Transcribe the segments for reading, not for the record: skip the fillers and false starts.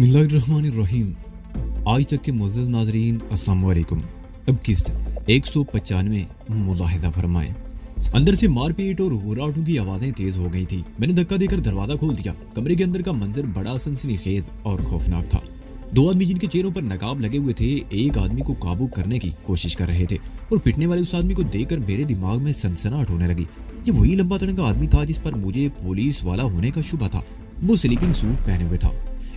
बिस्मिल्लाहिर्रहमानिर्रहीम। आज तक के मुअज़्ज़ज़ नाज़रीन अस्सलाम वालेकुम। अब किस्त 195 मुलाहिज़ा फरमाएं। अंदर से मारपीट और हुर्राटों की आवाज़ें तेज़ हो गई थी। मैंने धक्का देकर दरवाज़ा खोल दिया। कमरे के अंदर का मंजर बड़ा सनसनीखेज और खौफनाक था। दो आदमी जिनके चेहरों पर नकाब लगे हुए थे, एक आदमी को काबू करने की कोशिश कर रहे थे और पिटने वाले उस आदमी को देखकर मेरे दिमाग में सनसनाहट होने लगी। ये वही लंबा तिरंगा आदमी था जिस पर मुझे पुलिस वाला होने का शुबा था। वो स्लीपिंग सूट पहने हुए था,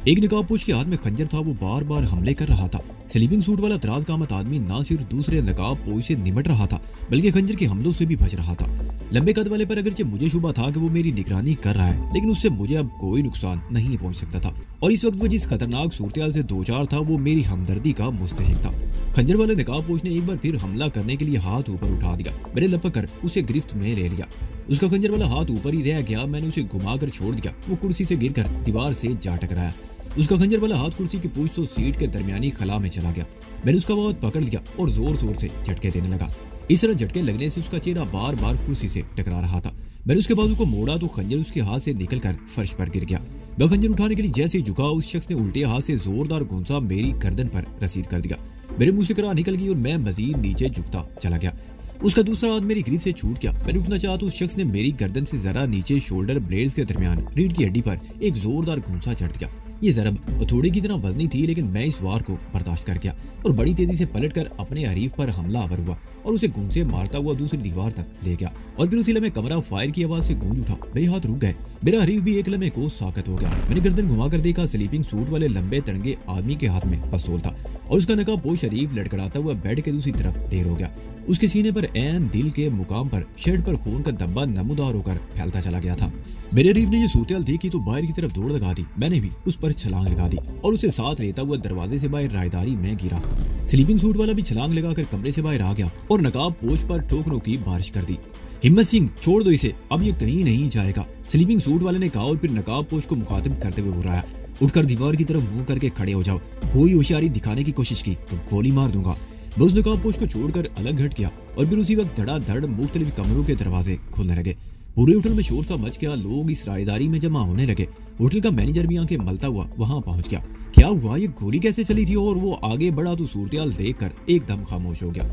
एक नकाबपोश के हाथ में खंजर था। वो बार बार हमले कर रहा था। स्लीपिंग सूट वाला दराज कामत आदमी ना सिर्फ दूसरे नकाबपोश से निमट रहा था बल्कि खंजर के हमलों से भी बच रहा था। लंबे कद वाले पर अगरचे मुझे शुबा था कि वो मेरी निगरानी कर रहा है, लेकिन उससे मुझे अब कोई नुकसान नहीं पहुंच सकता था। और इस वक्त वो जिस खतरनाक सूरत से दो चार था, वो मेरी हमदर्दी का मुस्तहिक था। खंजर वाले नकाबपोश ने एक बार फिर हमला करने के लिए हाथ ऊपर उठा दिया। मैंने लपक कर उसे गिरफ्त में ले लिया। उसका खंजर वाला हाथ ऊपर ही रह गया। मैंने उसे घुमाकर छोड़ दिया। वो कुर्सी से गिरकर दीवार से जा टकराया। उसका खंजर वाला हाथ कुर्सी की पूंछ तो सीट के दरमियानी खला में चला गया। मैंने उसका हाथ पकड़ लिया और जोर जोर से झटके देने लगा। इस तरह झटके लगने से उसका चेहरा बार बार कुर्सी से टकरा रहा था। मैंने उसके बाजू को मोड़ा तो खंजर उसके हाथ से निकलकर फर्श पर गिर गया। वह खंजर उठाने के लिए जैसे ही झुका, उस शख्स ने उल्टे हाथ से जोरदार घूंसा मेरी गर्दन पर रसीद कर दिया। मेरे मुंह से कराह निकल गई और मैं मजीद नीचे झुकता चला गया। उसका दूसरा हाथ मेरी गिरफ्त से छूट गया। मैंने उठना चाहा तो उस शख्स ने मेरी गर्दन से जरा नीचे शोल्डर ब्लेड्स के दरमियान रीढ़ की हड्डी पर एक जोरदार घूंसा झट दिया। ये जरब हथौड़े की तरह वजनी थी, लेकिन मैं इस वार को बर्दाश्त कर गया और बड़ी तेजी से पलटकर अपने हरीफ पर हमला आवर हुआ और उसे घूंसे मारता हुआ दूसरी दीवार तक ले गया। और फिर उसी लम्हे कमरा फायर की आवाज से गूंज उठा। मेरे हाथ रुक गए। मेरा हरीफ भी एक लम्हे को साकत हो गया। मैंने गर्दन घुमाकर देखा, स्लीपिंग सूट वाले लंबे तिरंगे आदमी के हाथ में पिस्तौल था और उसका नकाबपोश शरीफ लड़खड़ाता हुआ बेड के दूसरी तरफ ढेर हो गया। उसके सीने पर ऐन दिल के मुकाम पर शर्ट पर खून का धब्बा नमूदार होकर फैलता चला गया था। मेरे हरीफ ने ये सूरत देखी तो बाहर की तरफ दौड़ लगा दी। मैंने भी उस पर छलांग लगा दी और उसे साथ लेता हुआ दरवाजे से बाहर राहदारी में गिरा। स्लीपिंग सूट वाला भी छलांग लगाकर कमरे से बाहर आ गया और नकाबपोश पर ठोकरों की बारिश कर दी। हिम्मत सिंह, छोड़ दो इसे, अब ये कहीं नहीं जाएगा, स्लीपिंग सूट वाले ने कहा और फिर नकाबपोश को मुखातिब करते हुए बुलाया। उठकर दीवार की तरफ मुंह करके खड़े हो जाओ। कोई होशियारी दिखाने की कोशिश की तो गोली मार दूंगा। मैं उस नकाबपोश को छोड़कर अलग हट गया और फिर उसी वक्त धड़ाधड़ मुख्तलिफ कमरों के दरवाजे खुलने लगे। पूरे होटल में शोर सा मच गया। लोग इस रायदारी में जमा होने लगे। होटल का मैनेजर भी आंखें मलता हुआ वहां पहुंच गया। क्या हुआ, ये गोली कैसे चली थी? और वो आगे बढ़ा तो सूरत देखकर एकदम खामोश हो गया।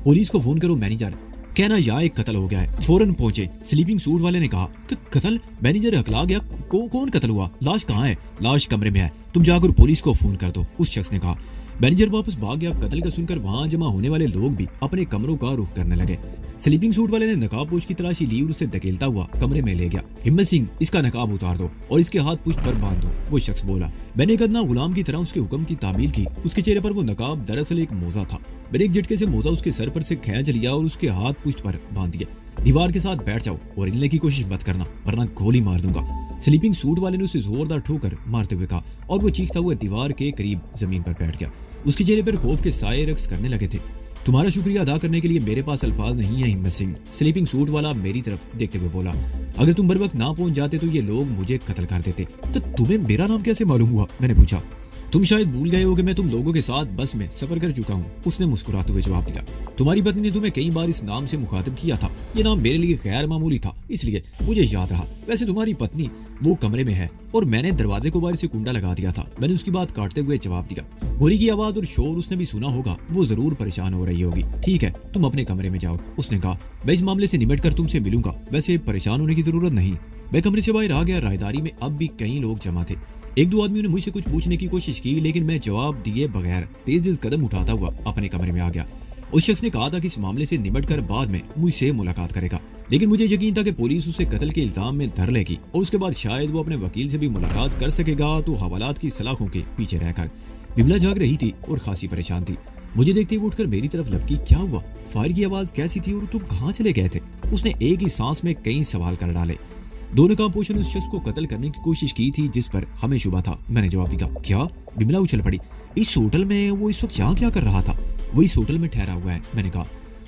पुलिस को फोन करो मैनेजर, कहना यहाँ एक कत्ल हो गया है, फौरन पहुंचे। स्लीपिंग सूट वाले ने कहा कि कत्ल? मैनेजर हकला गया। कौन कत्ल हुआ? लाश कहाँ है? लाश कमरे में है, तुम जाकर पुलिस को फोन कर दो, उस शख्स ने कहा। मैनेजर वापस भाग गया। कत्ल का सुनकर वहां जमा होने वाले लोग भी अपने कमरों का रुख करने लगे। स्लीपिंग सूट वाले ने नकाबपोश की तलाशी ली और उसे धकेलता हुआ कमरे में ले गया। हिम्मत सिंह, इसका नकाब उतार दो और इसके हाथ पुश्त पर बांध दो, वो शख्स बोला। मैंने एक अदना गुलाम की तरह उसके हुक्म की तामील की। उसके चेहरे पर वो नकाब दरअसल एक मोजा था। मैंने एक झटके से मोजा उसके सर पर से खींच लिया और उसके हाथ पुश्त पर बांध दिया। दीवार के साथ बैठ जाओ और हिलने की कोशिश मत करना, वरना गोली मार दूंगा, स्लीपिंग सूट वाले ने उसे जोरदार ठोकर मारते हुए कहा और वो चीखता हुआ दीवार के करीब जमीन पर बैठ गया। उसके चेहरे पर खौफ के साए रक्स करने लगे थे। तुम्हारा शुक्रिया अदा करने के लिए मेरे पास अल्फाज नहीं है हिम्मत सिंह, स्लीपिंग सूट वाला मेरी तरफ देखते हुए बोला। अगर तुम बर वक्त ना पहुंच जाते तो ये लोग मुझे कत्ल कर देते। तो तुम्हें मेरा नाम कैसे मालूम हुआ? मैंने पूछा। तुम शायद भूल गए हो कि मैं तुम लोगों के साथ बस में सफर कर चुका हूँ, उसने मुस्कुराते हुए जवाब दिया। तुम्हारी पत्नी ने तुम्हें कई बार इस नाम से मुखातिब किया था। ये नाम मेरे लिए गैर मामूली था, इसलिए मुझे याद रहा। वैसे तुम्हारी पत्नी वो कमरे में है और मैंने दरवाजे को बाहर से कुंडा लगा दिया था, मैंने उसकी बात काटते हुए जवाब दिया। गोली की आवाज और शोर उसने भी सुना होगा, वो जरूर परेशान हो रही होगी। ठीक है, तुम अपने कमरे में जाओ, उसने कहा। मैं इस मामले से निपट कर तुमसे मिलूंगा, वैसे परेशान होने की जरूरत नहीं। मैं कमरे से बाहर आ गया। रायदारी में अब भी कई लोग जमा थे। एक दो आदमियों ने मुझसे कुछ पूछने की कोशिश की, लेकिन मैं जवाब दिए बगैर तेज कदम उठाता हुआ अपने कमरे में आ गया। उस शख्स ने कहा था कि इस मामले से निपट कर बाद में मुझसे मुलाकात करेगा, लेकिन मुझे यकीन था कि पुलिस उसे कत्ल के इल्जाम में धर लेगी और उसके बाद शायद वो अपने वकील से भी मुलाकात कर सकेगा। तो हवालात की सलाखों के पीछे रहकर बिमला जाग रही थी और खासी परेशान थी। मुझे देखते ही उठकर मेरी तरफ लपकी। क्या हुआ? फायर की आवाज कैसी थी और तुम कहाँ चले गए थे? उसने एक ही सांस में कई सवाल कर डाले। दो नकाबपोश ने उस शख्स को कत्ल करने की कोशिश की थी जिस पर हमें शुबा था, मैंने जवाब दिया। क्या? बिमला उछल पड़ी। इस होटल में वो इस वक्त यहाँ क्या कर रहा था? वो इस होटल में ठहरा हुआ है, मैंने कहा।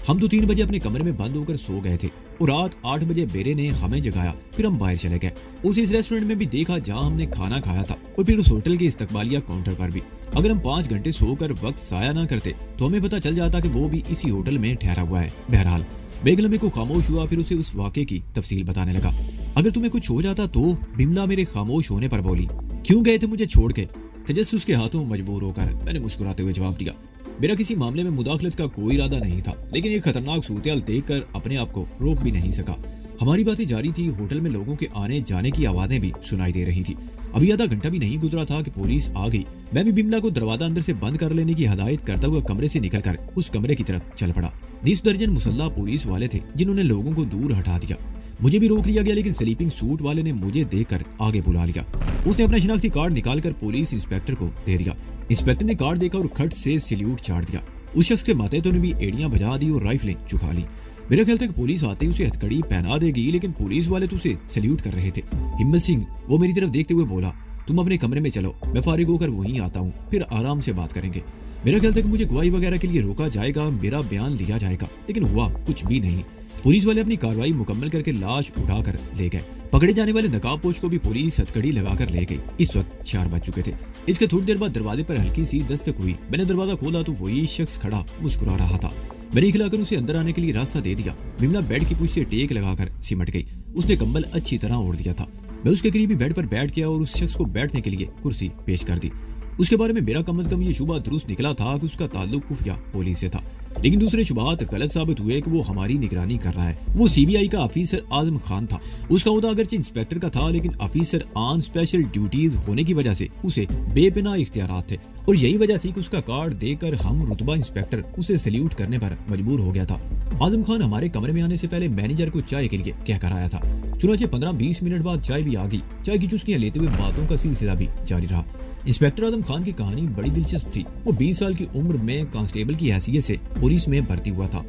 हम तो 3 बजे अपने कमरे में बंद होकर सो गए थे और रात 8 बजे बेरे ने हमें जगाया। फिर हम बाहर चले गए। उस इस रेस्टोरेंट में भी देखा जहाँ हमने खाना खाया था और फिर उस होटल के इस्तकबालिया काउंटर पर भी। अगर हम 5 घंटे सोकर वक्त जाया ना करते तो हमें पता चल जाता कि वो भी इसी होटल में ठहरा हुआ है। बहरहाल बेगलमे को खामोश हुआ, फिर उसे उस वाक़े की तफसील बताने लगा। अगर तुम्हें कुछ हो जाता तो? बिमला मेरे खामोश होने पर बोली। क्यों गए थे मुझे छोड़ के? तजस्सुस के हाथों मजबूर होकर मैंने मुस्कुराते हुए जवाब दिया, मेरा किसी मामले में मुदाखलत का कोई इरादा नहीं था, लेकिन एक खतरनाक सूरत-ए-हाल देखकर अपने आप को रोक भी नहीं सका। हमारी बातें जारी थी। होटल में लोगों के आने जाने की आवाजें भी सुनाई दे रही थी। अभी आधा घंटा भी नहीं गुजरा था कि पुलिस आ गई। मैं भी बिमला को दरवाजा अंदर से बंद कर लेने की हदायत करता हुआ कमरे से निकलकर उस कमरे की तरफ चल पड़ा। 20 दर्जन मुसल्ला पुलिस वाले थे जिन्होंने लोगों को दूर हटा दिया। मुझे भी रोक लिया गया, लेकिन स्लीपिंग सूट वाले ने मुझे देखकर आगे बुला लिया। उसने अपना शिनाख्ती कार्ड निकालकर पुलिस इंस्पेक्टर को दे दिया। इंस्पेक्टर ने कार्ड देकर और खट से सैल्यूट चाड़ दिया। उस शख्स के माथे तो ने भी एड़ियां बजा दी और राइफलें चुका ली। मेरा ख्याल था कि पुलिस आते ही उसे हथकड़ी पहना देगी, लेकिन पुलिस वाले तो उसे सैल्यूट कर रहे थे। हिम्मत सिंह, वो मेरी तरफ देखते हुए बोला, तुम अपने कमरे में चलो, मैं फारिग होकर वहीं आता हूँ, फिर आराम से बात करेंगे। मेरा ख्याल था कि मुझे गवाही वगैरह के लिए रोका जाएगा, मेरा बयान लिया जाएगा, लेकिन हुआ कुछ भी नहीं। पुलिस वाले अपनी कार्रवाई मुकम्मल करके लाश उठाकर ले गए। पकड़े जाने वाले नकाबपोश को भी पुलिस हथकड़ी लगाकर ले गई। इस वक्त 4 बज चुके थे। इसके थोड़ी देर बाद दरवाजे पर हल्की सी दस्तक हुई। मैंने दरवाजा खोला तो वही शख्स खड़ा मुस्कुरा रहा था। मैंने खिलाकर उसे अंदर आने के लिए रास्ता दे दिया। बिमला बेड की पूछ से टेक लगाकर सिमट गई। उसने कंबल अच्छी तरह ओढ़ लिया था। मैं उसके करीबी बेड पर बैठ गया और उस शख्स को बैठने के लिए कुर्सी पेश कर दी। उसके बारे में मेरा कम अज कम ये शुबा दुरुस्त निकला था कि उसका ताल्लुक खुफिया पुलिस से था, लेकिन दूसरे शुबात गलत साबित हुए कि वो हमारी निगरानी कर रहा है। वो सीबीआई का ऑफिसर आजम खान था। उसका ओहदा अगरचे इंस्पेक्टर का था, लेकिन ऑफिसर ऑन स्पेशल ड्यूटीज होने की वजह से उसे बेपनाह इख्तियारात थे, और यही वजह थी कि उसका कार्ड देकर हम रुतबा इंस्पेक्टर उसे सैल्यूट करने पर मजबूर हो गया था। आजम खान हमारे कमरे में आने से पहले मैनेजर को चाय के लिए कहकर आया था। चुनाचे 15-20 मिनट बाद चाय भी आ गई। चाय की चुस्कियां लेते हुए बातों का सिलसिला भी जारी रहा। इंस्पेक्टर आजम खान की कहानी बड़ी दिलचस्प थी। वो 20 साल की उम्र में कांस्टेबल की हैसियत से पुलिस में भर्ती हुआ था।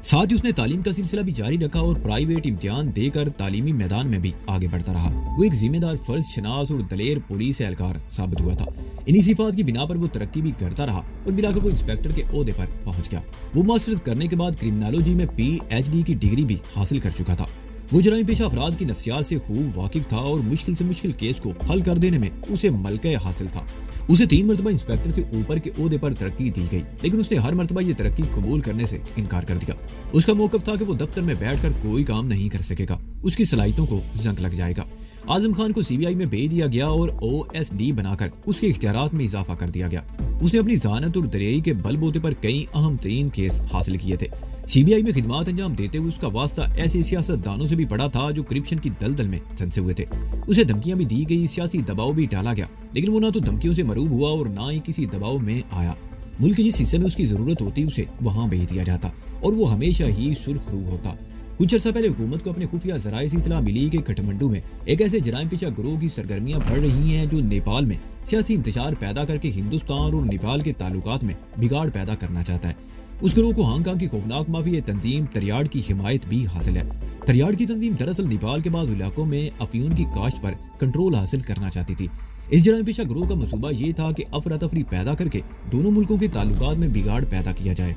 साथ ही उसने तालीम का सिलसिला भी जारी रखा और प्राइवेट इम्तिहान देकर तालीमी मैदान में भी आगे बढ़ता रहा। वो एक जिम्मेदार, फर्ज शनास और दलेर पुलिस एहलकार साबित हुआ था। इन्हीं सिफात की बिना पर वो तरक्की भी करता रहा और मिलाकर वो इंस्पेक्टर के ओहदे पर पहुंच गया। वो मास्टर्स करने के बाद क्रिमिनोलॉजी में PhD की डिग्री भी हासिल कर चुका था। वो जराइम पेशा अफराद की नफ्सियात से खूब वाकिफ था और मुश्किल से मुश्किल केस को हल कर देने में उसे मलके हासिल था। उसे 3 मरतबा इंस्पेक्टर से ऊपर के ओहदे पर तरक्की दी गई, लेकिन उसने हर मरतबा ये तरक्की कबूल करने से इनकार कर दिया। उसका मौकफ था कि वो दफ्तर में बैठकर कोई काम नहीं कर सकेगा, उसकी सलाहियतों को जंग लग जाएगा। आजम खान को CBI में भेज दिया गया और OSD बनाकर उसके इख्तियारात में इजाफा कर दिया गया। उसने अपनी जानत और दरियाई के बलबूते पर कई अहम तरीन केस हासिल किए थे। CBI में खिदमात अंजाम देते हुए उसका वास्ता ऐसे सियासतदानों से भी पड़ा था जो करप्शन की दलदल में फंसे हुए थे। उसे धमकियां भी दी गई, सियासी दबाव भी डाला गया, लेकिन वो ना तो धमकियों से मरूब हुआ और ना ही किसी दबाव में आया। मुल्क के जिस हिस्से में उसकी जरूरत होती उसे वहां भेज दिया जाता और वो हमेशा ही सुरखरू होता। कुछ अर्सा पहले हुकूमत को अपने खुफिया जराए से इतला मिली कि काठमांडू में एक ऐसे जराइम पेशा गिरोह की सरगर्मियां बढ़ रही हैं जो नेपाल में सियासी इंतशार पैदा करके हिंदुस्तान और नेपाल के ताल्लुकात में बिगाड़ पैदा करना चाहता है। उस गिरोह को हांगकांग की खौफनाक माफिया तंजीम तरियाड़ की हिमायत भी हासिल है। तरियाड़ की तंजीम दरअसल नेपाल के बाद इलाकों में अफीम की काश्त पर कंट्रोल हासिल करना चाहती थी। इस जराइम पेशा गिरोह का मंसूबा ये था कि अफरा तफरी पैदा करके दोनों मुल्कों के ताल्लुकात में बिगाड़ पैदा किया जाए।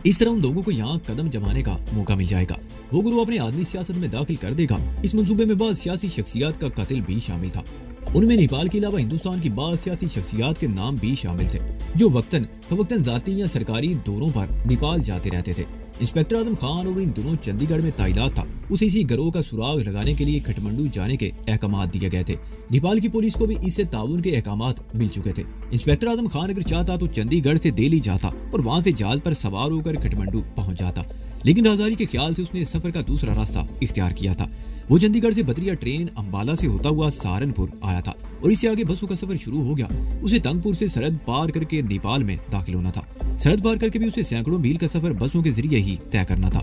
इस तरह उन लोगों को यहाँ कदम जमाने का मौका मिल जाएगा। वो गिरोह अपने आदमी सियासत में दाखिल कर देगा। इस मंसूबे में बाद सियासी शख्सियात का कत्ल भी शामिल था। उनमें नेपाल के अलावा हिंदुस्तान की बाद सियासी शख्सियात के नाम भी शामिल थे जो वक्तन फवक्तन जाती या सरकारी दौरों पर नेपाल जाते रहते थे। इंस्पेक्टर आजम खान और इन दोनों चंडीगढ़ में तैनात था। उसे इसी गिरोह का सुराग लगाने के लिए काठमांडू जाने के अहकाम दिए गए थे। नेपाल की पुलिस को भी इससे ताउन के अहकाम मिल चुके थे। इंस्पेक्टर आजम खान अगर चाहता तो चंडीगढ़ से दिल्ली जाता और वहां से जहाज पर सवार होकर काठमांडू पहुंच जाता, लेकिन राहदारी के ख्याल से उसने सफर का दूसरा रास्ता इख्तियार किया था। वो चंडीगढ़ से बदरिया ट्रेन अंबाला से होता हुआ सहारनपुर आया था और इससे आगे बसों का सफर शुरू हो गया। उसे तंगपुर से सरहद पार करके नेपाल में दाखिल होना था। सरहद पार करके भी उसे सैकड़ों मील का सफर बसों के जरिए ही तय करना था।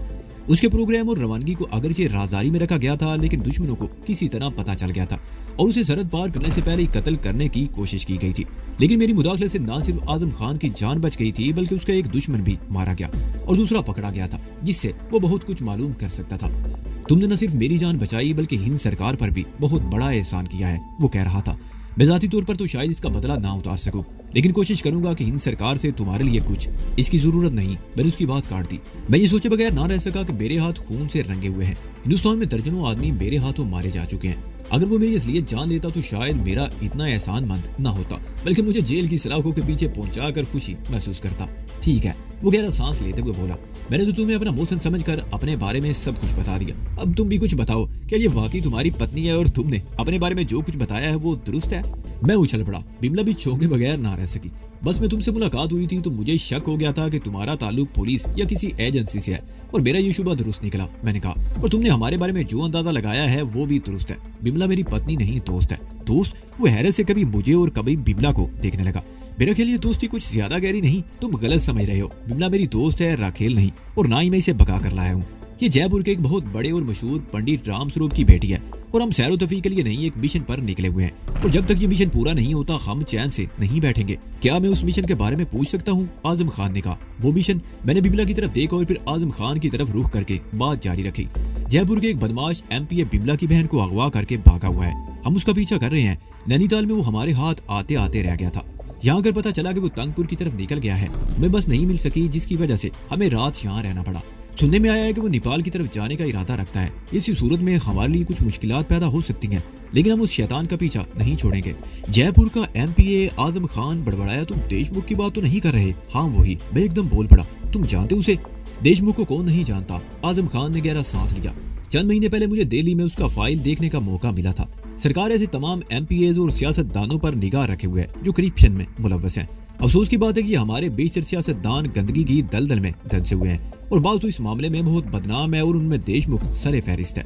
उसके प्रोग्राम और रवानगी को अगरचे राजदारी में रखा गया था, लेकिन दुश्मनों को किसी तरह पता चल गया था और उसे सरहद पार करने से पहले ही कत्ल करने की कोशिश की गई थी। लेकिन मेरी मुदाखले से न सिर्फ आजम खान की जान बच गई थी, बल्कि उसका एक दुश्मन भी मारा गया और दूसरा पकड़ा गया था, जिससे वो बहुत कुछ मालूम कर सकता था। तुमने न सिर्फ मेरी जान बचाई बल्कि हिंद सरकार पर भी बहुत बड़ा एहसान किया है, वो कह रहा था। मैं जाती तौर पर तो शायद इसका बदला ना उतार सकूं, लेकिन कोशिश करूंगा कि हिंद सरकार से तुम्हारे लिए कुछ इसकी जरूरत नहीं। मैंने उसकी बात काट दी। मैं ये सोचे बगैर ना रह सका कि मेरे हाथ खून से रंगे हुए हैं। हिंदुस्तान में दर्जनों आदमी मेरे हाथों मारे जा चुके हैं। अगर वो मेरी असलियत जान लेता तो शायद मेरा इतना एहसानमंद ना होता, बल्कि मुझे जेल की सलाखों के पीछे पहुंचाकर खुशी महसूस करता। ठीक है, वो गहरा सांस लेते हुए बोला, मैंने तो तुम्हें अपना मोहसिन समझकर अपने बारे में सब कुछ बता दिया। अब तुम भी कुछ बताओ, क्या ये वाकई तुम्हारी पत्नी है और तुमने अपने बारे में जो कुछ बताया है वो दुरुस्त है? मैं उछल पड़ा। बिमला भी चौंके बगैर ना रह सकी। बस में तुमसे मुलाकात हुई थी तो मुझे शक हो गया था कि तुम्हारा ताल्लुक पुलिस या किसी एजेंसी से है और मेरा ये शुबा दुरुस्त निकला। मैंने कहा, और तुमने हमारे बारे में जो अंदाजा लगाया है वो भी दुरुस्त है। बिमला मेरी पत्नी नहीं, दोस्त है। दोस्त? वो हैरत से कभी मुझे और कभी बिमला को देखने लगा। मेरा ख्याल ये दोस्ती कुछ ज्यादा गहरी नहीं, तुम गलत समझ रहे हो। बिमला मेरी दोस्त है, राखेल नहीं, और ना ही मैं इसे भगा कर लाया हूँ। ये जयपुर के एक बहुत बड़े और मशहूर पंडित राम स्वरूप की बेटी है और हम सैरो तफरी के लिए नहीं एक मिशन पर निकले हुए हैं और जब तक ये मिशन पूरा नहीं होता हम चैन से नहीं बैठेंगे। क्या मैं उस मिशन के बारे में पूछ सकता हूँ? आजम खान ने कहा। वो मिशन? मैंने बिमला की तरफ देखा और फिर आजम खान की तरफ रुख करके बात जारी रखी। जयपुर के एक बदमाश एमपीए बिमला की बहन को अगवा करके भागा हुआ है। हम उसका पीछा कर रहे हैं। नैनीताल में वो हमारे हाथ आते आते रह गया था। यहाँ कर पता चला कि वो तंगपुर की तरफ निकल गया है। मैं बस नहीं मिल सकी जिसकी वजह से हमें रात यहाँ रहना पड़ा। सुनने में आया है कि वो नेपाल की तरफ जाने का इरादा रखता है। इसी सूरत में हमारे लिए कुछ मुश्किलात पैदा हो सकती हैं, लेकिन हम उस शैतान का पीछा नहीं छोड़ेंगे। जयपुर का एमपीए आजम खान बड़बड़ाया। तुम देशमुख की बात तो नहीं कर रहे? हाँ वही। मैं एकदम बोल पड़ा। तुम जानते उसे? देशमुख को कौन नहीं जानता? आजम खान ने गहरा सांस लिया। चंद महीने पहले मुझे दिल्ली में उसका फाइल देखने का मौका मिला था। सरकार ऐसे तमाम एमपीए और सियासतदानों पर निगाह रखे हुए है जो करप्शन में मुलव्वस हैं। अफसोस की बात है कि हमारे बेशतर सियासतदान गंदगी की दलदल में धंसे हुए हैं और बाज़ तो इस मामले में बहुत बदनाम है और उनमें देशमुख सरे फहरिस्त है।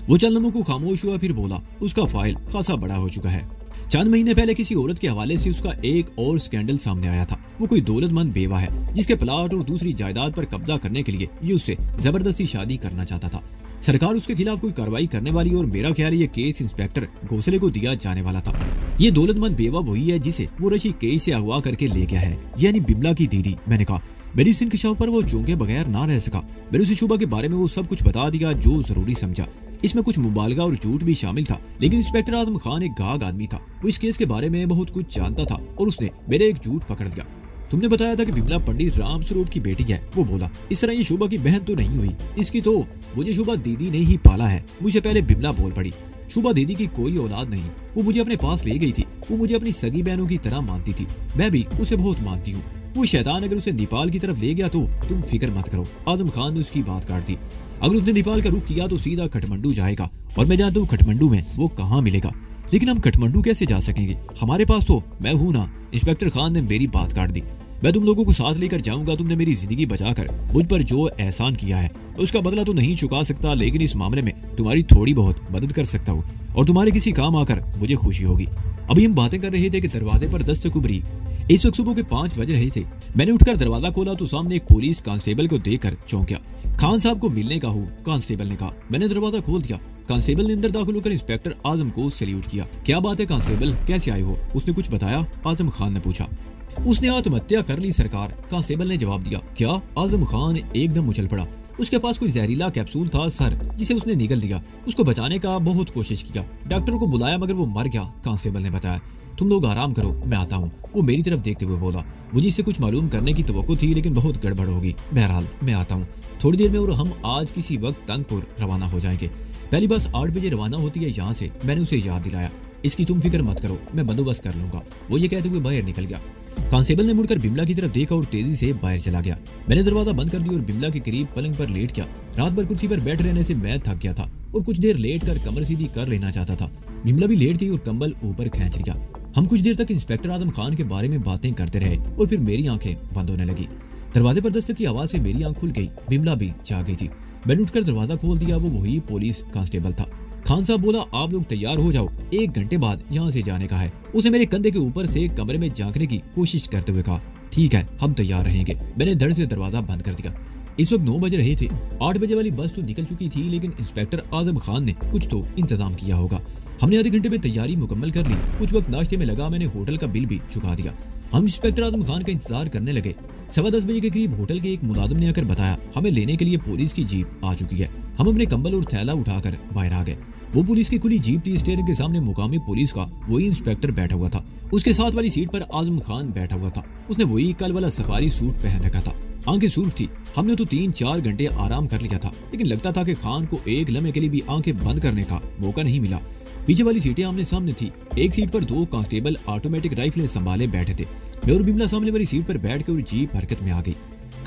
वो चंद लम्हों को खामोश हुआ, फिर बोला, उसका फाइल खासा बड़ा हो चुका है। चंद महीने पहले किसी औरत के हवाले से उसका एक और स्कैंडल सामने आया था। वो कोई दौलतमंद बेवा है जिसके प्लाट और दूसरी जायदाद पर कब्जा करने के लिए ये उससे जबरदस्ती शादी करना चाहता था। सरकार उसके खिलाफ कोई कार्रवाई करने वाली और मेरा ख्याल ये केस इंस्पेक्टर घोसले को दिया जाने वाला था। ये दौलतमंद बेवा वही है जिसे वो रशी केस से अगवा करके ले गया है, यानी बिमला की दीदी। मैंने कहा। मेरी इस इंकशाफ पर वो चौंके बगैर ना रह सका। मैंने उसे शुबा के बारे में वो सब कुछ बता दिया जो जरूरी समझा। इसमें कुछ मुबालगा और झूठ भी शामिल था, लेकिन इंस्पेक्टर आजम खान एक गाग आदमी था। वो इस केस के बारे में बहुत कुछ जानता था और उसने मेरे एक झूठ पकड़ दिया। तुमने बताया था कि बिमला पंडित राम स्वरूप की बेटी है। वो बोला, इस तरह ये शुबा की बहन तो नहीं हुई, इसकी तो मुझे शुबा दीदी ने ही पाला है। मुझे पहले बिमला बोल पड़ी। शुबा दीदी की कोई औलाद नहीं, वो मुझे अपने पास ले गई थी। वो मुझे अपनी सगी बहनों की तरह मानती थी। मैं भी उसे बहुत मानती हूँ। वो शैतान अगर उसे नेपाल की तरफ ले गया तो तुम फिक्र मत करो। आजम खान ने उसकी बात काट दी। अगर उसने नेपाल का रुख किया तो सीधा काठमांडू जाएगा और मैं जानता हूँ काठमांडू में वो कहाँ मिलेगा। लेकिन हम काठमांडू कैसे जा सकेंगे? हमारे पास तो मैं हूँ ना। इंस्पेक्टर खान ने मेरी बात काट दी। मैं तुम लोगों को साथ लेकर जाऊंगा। तुमने मेरी जिंदगी बचाकर मुझ पर जो एहसान किया है उसका बदला तो नहीं चुका सकता, लेकिन इस मामले में तुम्हारी थोड़ी बहुत मदद कर सकता हूँ और तुम्हारे किसी काम आकर मुझे खुशी होगी। अभी हम बातें कर रहे थे कि दरवाजे पर दस्तक उभरी। इस वक्त सुबह के 5 बज रहे थे। मैंने उठकर दरवाजा खोला तो सामने एक पुलिस कांस्टेबल को देखकर चौंक गया। खान साहब को मिलने का हूँ, कांस्टेबल ने कहा। मैंने दरवाजा खोल दिया। कांस्टेबल ने अंदर दाखिल होकर इंस्पेक्टर आजम को सैल्यूट किया। क्या बात है कांस्टेबल, कैसे आए हो? उसने कुछ बताया? आजम खान ने पूछा। उसने आत्महत्या कर ली सरकार, कांस्टेबल ने जवाब दिया। क्या? आजम खान एकदम उछल पड़ा। उसके पास कोई जहरीला कैप्सूल था सर, जिसे उसने निगल लिया। उसको बचाने का बहुत कोशिश किया, डॉक्टर को बुलाया मगर वो मर गया, कांस्टेबल ने बताया। तुम लोग आराम करो, मैं आता हूँ, वो मेरी तरफ देखते हुए बोला। मुझे इससे कुछ मालूम करने की तवक्को थी लेकिन बहुत गड़बड़ होगी। बहरहाल मैं आता हूँ थोड़ी देर में और हम आज किसी वक्त तंगपुर रवाना हो जाएंगे। पहली बस 8 बजे रवाना होती है यहाँ से। मैंने उसे याद दिलाया। इसकी तुम फिक्र मत करो, मैं बंदोबस्त कर लूंगा। वो ये कहते हुए बाहर निकल गया। कांस्टेबल ने मुड़कर बिमला की तरफ देखा और तेजी से बाहर चला गया। मैंने दरवाजा बंद कर दिया और बिमला के करीब पलंग पर लेट गया। रात भर कुर्सी पर बैठ रहने से मैं थक गया था और कुछ देर लेट कर कमर सीधी कर लेना चाहता था। बिमला भी लेट गई और कंबल ऊपर खींच लिया। हम कुछ देर तक इंस्पेक्टर आजम खान के बारे में बातें करते रहे और फिर मेरी आंखें बंद होने लगी। दरवाजे पर दस्तक की आवाज से मेरी आंख खुल गई। बिमला भी जाग गई थी। मैंने उठकर दरवाजा खोल दिया। वो वही पुलिस कांस्टेबल था। खान साहब बोला, आप लोग तैयार हो जाओ, 1 घंटे बाद यहाँ से जाने का है। उसने मेरे कंधे के ऊपर से कमरे में झांकने की कोशिश करते हुए कहा, ठीक है हम तैयार रहेंगे। मैंने धड़ से दरवाजा बंद कर दिया। इस वक्त 9 बज रहे थे। 8 बजे वाली बस तो निकल चुकी थी, लेकिन इंस्पेक्टर आजम खान ने कुछ तो इंतजाम किया होगा। हमने आधे घंटे में तैयारी मुकम्मल कर ली। कुछ वक्त नाश्ते में लगा। मैंने होटल का बिल भी चुका दिया। हम इंस्पेक्टर आजम खान का इंतजार करने लगे। 10:15 बजे के करीब होटल के एक मुलाजिम ने आकर बताया, हमें लेने के लिए पुलिस की जीप आ चुकी है। हम अपने कंबल और थैला उठाकर बाहर आ गए। वो पुलिस की खुली जीप थी। स्टीयरिंग के सामने मुकामी पुलिस का वही इंस्पेक्टर बैठा हुआ था। उसके साथ वाली सीट पर आजम खान बैठा हुआ था। उसने वही कल वाला सफारी सूट पहन रखा था। आंखें सुर्ख थी। हमने तो 3-4 घंटे आराम कर लिया था, लेकिन लगता था कि खान को एक लम्हे के लिए भी आंखें बंद करने का मौका नहीं मिला। पीछे वाली सीटें आमने सामने थी। एक सीट पर 2 कांस्टेबल ऑटोमेटिक राइफलें संभाले बैठे थे। मैं और बिमला सामने वाली सीट पर बैठ के और जीप हरकत में आ गई।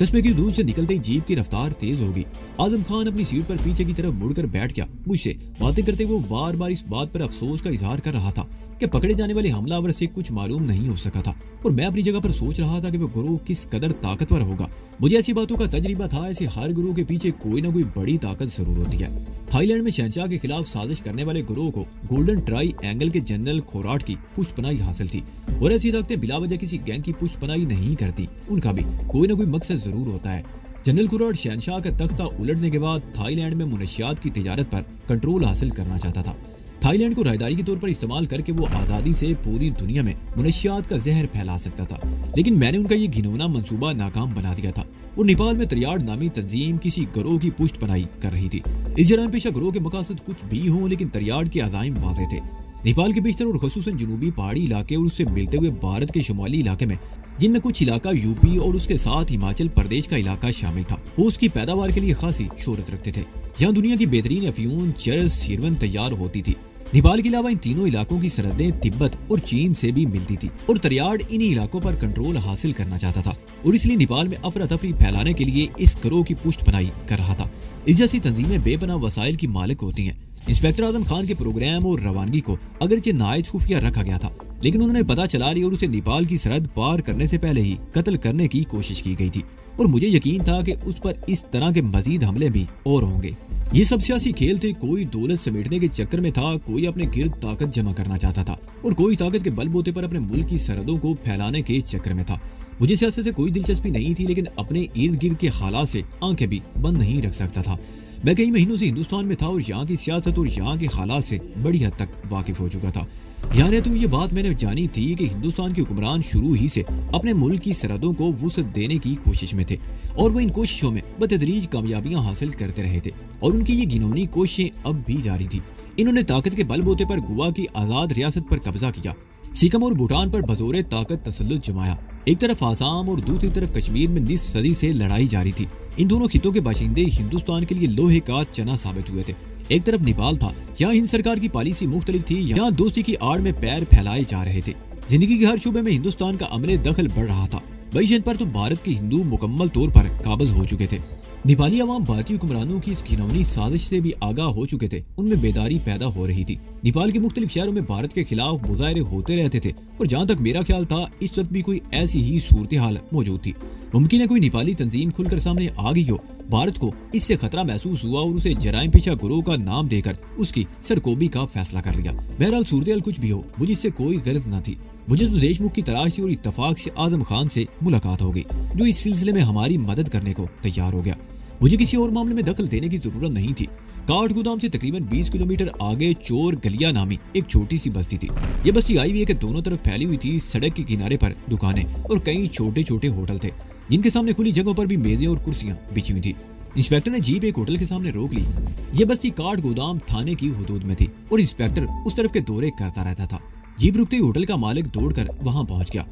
कस्बे की दूर से निकलते ही जीप की रफ्तार तेज हो गई। आजम खान अपनी सीट पर पीछे की तरफ मुड़कर बैठ गया। मुझसे बातें करते हुए वो बार बार इस बात पर अफसोस का इजहार कर रहा था कि पकड़े जाने वाले हमलावर से कुछ मालूम नहीं हो सका था और मैं अपनी जगह पर सोच रहा था कि वो गुरु किस कदर ताकतवर होगा। मुझे ऐसी बातों का तजर्बा था, ऐसे हर गुरु के पीछे कोई ना कोई बड़ी ताकत जरूर होती है। थाईलैंड में शहंशाह के खिलाफ साजिश करने वाले गुरुओं को गोल्डन ट्राई एंगल के जनरल खोराट की पुष्टपनाही हासिल थी और ऐसी ताकतें बिलावजह किसी गैंग की पुष्टपनाही नहीं करती, उनका भी कोई ना कोई मकसद जरूर होता है। जनरल खोराट शहंशाह का तख्ता उलटने के बाद थाईलैंड में मुनशियात की तिजारत पर कंट्रोल हासिल करना चाहता था। थाईलैंड को राहदारी के तौर पर इस्तेमाल करके वो आजादी से पूरी दुनिया में मुनशियात का जहर फैला सकता था, लेकिन मैंने उनका ये घिनौना मंसूबा नाकाम बना दिया था और नेपाल में त्रियाड नामी तंजीम किसी गिरोह की पुष्टपनाही कर रही थी। इस जराइम पेशा गिरोह के मकासद कुछ भी हों, लेकिन त्रियाड के अज़ाइम वाज़ेह थे। नेपाल के बेशतर और खसूसन जनूबी पहाड़ी इलाके और उससे मिलते हुए भारत के शुमाली इलाके में, जिनमें कुछ इलाका यूपी और उसके साथ हिमाचल प्रदेश का इलाका शामिल था, वो उसकी पैदावार के लिए खासी शोहरत रखते थे। यहाँ दुनिया की बेहतरीन अफयून, चरस, हिरवन तैयार होती थी। नेपाल के अलावा इन तीनों इलाकों की सरहदें तिब्बत और चीन से भी मिलती थी और त्रियाड इन्हीं इलाकों पर कंट्रोल हासिल करना चाहता था और इसलिए नेपाल में अफरा तफरी फैलाने के लिए इस गिरोह की पुष्टपनाही कर रहा था। इस जैसी तंजीमें बेपनाह वसाइल की मालिक होती हैं। इंस्पेक्टर आजम खान के प्रोग्राम और रवानगी को अगरचे नायत खुफिया रखा गया था, लेकिन उन्होंने पता चला ली और उसे नेपाल की सरहद पार करने से पहले ही कत्ल करने की कोशिश की गई थी और मुझे यकीन था कि उस पर इस तरह के मजीद हमले भी और होंगे। ये सब सियासी खेल थे, कोई दौलत समेटने के चक्कर में था, कोई अपने गिर्द ताकत जमा करना चाहता था और कोई ताकत के बलबूते पर अपने मुल्क की सरहदों को फैलाने के चक्कर में था। मुझे सियासत से कोई दिलचस्पी नहीं थी, लेकिन अपने इर्द गिर्द के हालात से आंखें भी बंद नहीं रख सकता था। मैं कई महीनों से हिंदुस्तान में था और यहाँ की सियासत और यहाँ के हालात से बड़ी हद तक वाकिफ हो चुका था। यहाँ रहते हुए ये बात मैंने जानी थी कि हिंदुस्तान के हुक्मरान शुरू ही से अपने मुल्क की सरहदों को वुसअत देने की कोशिश में थे और वो इन कोशिशों में बतदरीज कामयाबियां हासिल करते रहे थे और उनकी ये घिनौनी कोशिशें अब भी जारी थी। इन्होंने ताकत के बलबूते पर गोवा की आजाद रियासत पर कब्जा किया, सिक्किम और भूटान पर बजोरे ताकत तसल्लुत जमाया। एक तरफ आसाम और दूसरी तरफ कश्मीर में निस्फ सदी से लड़ाई जारी थी। इन दोनों खितों के बाशिंदे हिंदुस्तान के लिए लोहे का चना साबित हुए थे। एक तरफ नेपाल था, यहाँ हिंद सरकार की पॉलिसी मुख्तलिफ थी, यहाँ दोस्ती की आड़ में पैर फैलाए जा रहे थे। जिंदगी के हर शोबे में हिंदुस्तान का अमले दखल बढ़ रहा था। मईशत पर तो भारत के हिंदू मुकम्मल तौर पर काबज हो चुके थे। नेपाली अवाम भारतीय हुक्मरानों की इस घिनौनी साजिश से भी आगाह हो चुके थे, उनमें बेदारी पैदा हो रही थी। नेपाल के मुख्तलिफ शहरों में भारत के खिलाफ मुजाहरे होते रहते थे और जहाँ तक मेरा ख्याल था इस वक्त भी कोई ऐसी ही सूरत हाल मौजूद थी। मुमकिन है कोई नेपाली तंजीम खुलकर सामने आ गई हो, भारत को इससे खतरा महसूस हुआ और उसे जराइम पेशा गिरोह का नाम देकर उसकी सरकोबी का फैसला कर लिया। बहरहाल सूरत कुछ भी हो, मुझे इससे कोई गरज न थी। मुझे तो देशमुख की तलाश थी और इत्तफाक से आजम खान से मुलाकात हो गई, जो इस सिलसिले में हमारी मदद करने को तैयार हो गया। मुझे किसी और मामले में दखल देने की जरूरत नहीं थी। काठगोदाम से तकरीबन 20 किलोमीटर आगे चोर गलिया नामी एक छोटी सी बस्ती थी। ये बस्ती हाईवे के दोनों तरफ फैली हुई थी। सड़क के किनारे पर दुकानें और कई छोटे छोटे होटल थे, जिनके सामने खुली जगहों पर भी मेजें और कुर्सियां बिछी हुई थी। इंस्पेक्टर ने जीप एक होटल के सामने रोक ली। ये बस्ती काठगोदाम थाने की हुदूद में थी और इंस्पेक्टर उस तरफ के दौरे करता रहता था। जीप रुकते ही होटल का मालिक दौड़कर वहां पहुंच गया।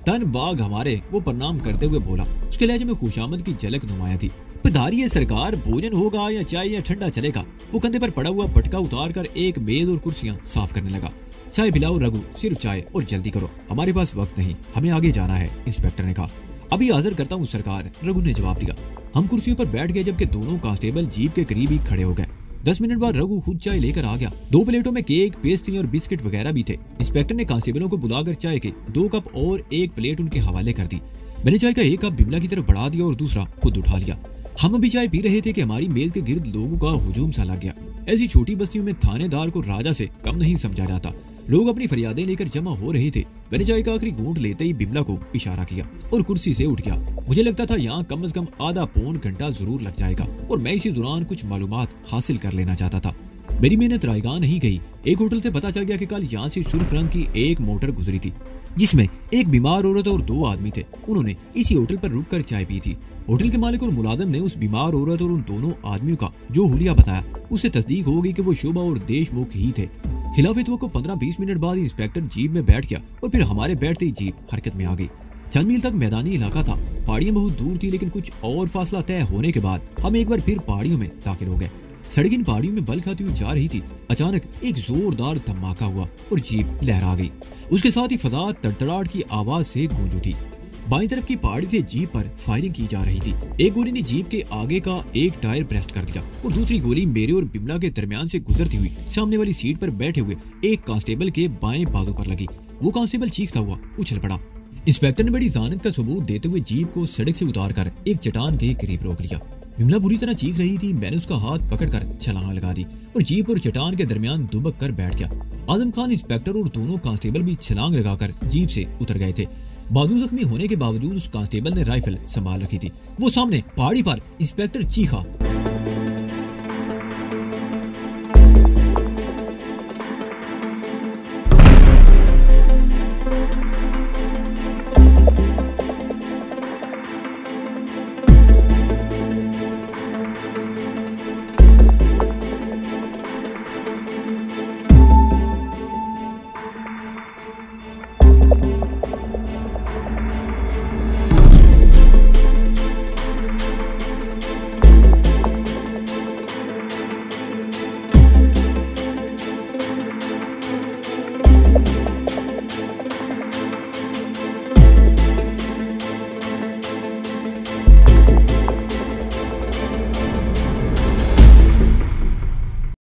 तन बाग हमारे, वो प्रणाम करते हुए बोला। उसके लहजे में खुशामद की झलक नुमाया थी। पधारिए सरकार, भोजन होगा या चाय या ठंडा चलेगा। वो कंधे पर पड़ा हुआ पटका उतार कर एक मेज और कुर्सियां साफ करने लगा। चाय पिलाओ रघु, सिर्फ चाय, और जल्दी करो, हमारे पास वक्त नहीं, हमें आगे जाना है, इंस्पेक्टर ने कहा। अभी हाजिर करता हूँ सरकार, रघु ने जवाब दिया। हम कुर्सियों पर बैठ गए जबकि दोनों कांस्टेबल जीप के करीब ही खड़े हो गए। 10 मिनट बाद रघु खुद चाय लेकर आ गया। 2 प्लेटों में केक, पेस्ट्री और बिस्किट वगैरह भी थे। इंस्पेक्टर ने कांस्टेबलों को बुलाकर चाय के 2 कप और 1 प्लेट उनके हवाले कर दी। मैंने चाय का 1 कप बिमला की तरफ बढ़ा दिया और दूसरा खुद उठा लिया। हम अभी चाय पी रहे थे कि हमारी मेज के गिर्द लोगों का हुजूम सा लग गया। ऐसी छोटी बस्तियों में थानेदार को राजा से कम नहीं समझा जाता। लोग अपनी फरियादें लेकर जमा हो रहे थे। मैंने चाय का आखिरी घूंट लेते ही बिमला को इशारा किया और कुर्सी से उठ गया। मुझे लगता था यहाँ कम से कम आधा पौन घंटा जरूर लग जाएगा और मैं इसी दौरान कुछ मालूमात हासिल कर लेना चाहता था। मेरी मेहनत रायगां नहीं गई। एक होटल से पता चल गया कि कल यहाँ से सुर्ख रंग की एक मोटर गुजरी थी, जिसमें एक बीमार औरत और 2 आदमी थे। उन्होंने इसी होटल पर रुककर चाय पी थी। होटल के मालिक और मुलाजिम ने उस बीमार औरत और उन दोनों आदमियों का जो हुलिया बताया, उससे तस्दीक हो गई कि वो शोभा और देशमुख ही थे। खिलाफ को 15-20 मिनट बाद इंस्पेक्टर जीप में बैठ गया और फिर हमारे बैठते ही जीप हरकत में आ गई। चंद मील तक मैदानी इलाका था। पहाड़ियां बहुत दूर थी, लेकिन कुछ और फासला तय होने के बाद हम एक बार फिर पहाड़ियों में दाखिल हो गए। सड़क इन पहाड़ियों में बल खाती हुई जा रही थी। अचानक एक जोरदार धमाका हुआ और जीप लहरा गई। उसके साथ ही फजा तड़तड़ाहट की आवाज से गूंज उठी। बाईं तरफ की पहाड़ी से जीप पर फायरिंग की जा रही थी। एक गोली ने जीप के आगे का एक टायर ब्रेस्ट कर दिया और दूसरी गोली मेरे और बिमला के दरमियान से गुजरती हुई सामने वाली सीट पर बैठे हुए एक कांस्टेबल के बाएं बाजू पर लगी। वो कांस्टेबल चीखता हुआ उछल पड़ा। इंस्पेक्टर ने बड़ी जानत का सबूत देते हुए जीप को सड़क से उतारकर एक चट्टान के करीब रोक लिया। बिमला बुरी तरह चीख रही थी। मैंने उसका हाथ पकड़कर छलांग लगा दी और जीप और चट्टान के दरमियान दुबक कर बैठ गया। आजम खान, इंस्पेक्टर और दोनों कांस्टेबल भी छलांग लगाकर जीप से उतर गए थे। बाजू जख्मी होने के बावजूद उस कांस्टेबल ने राइफल संभाल रखी थी। वो सामने पहाड़ी पर इंस्पेक्टर चीखा।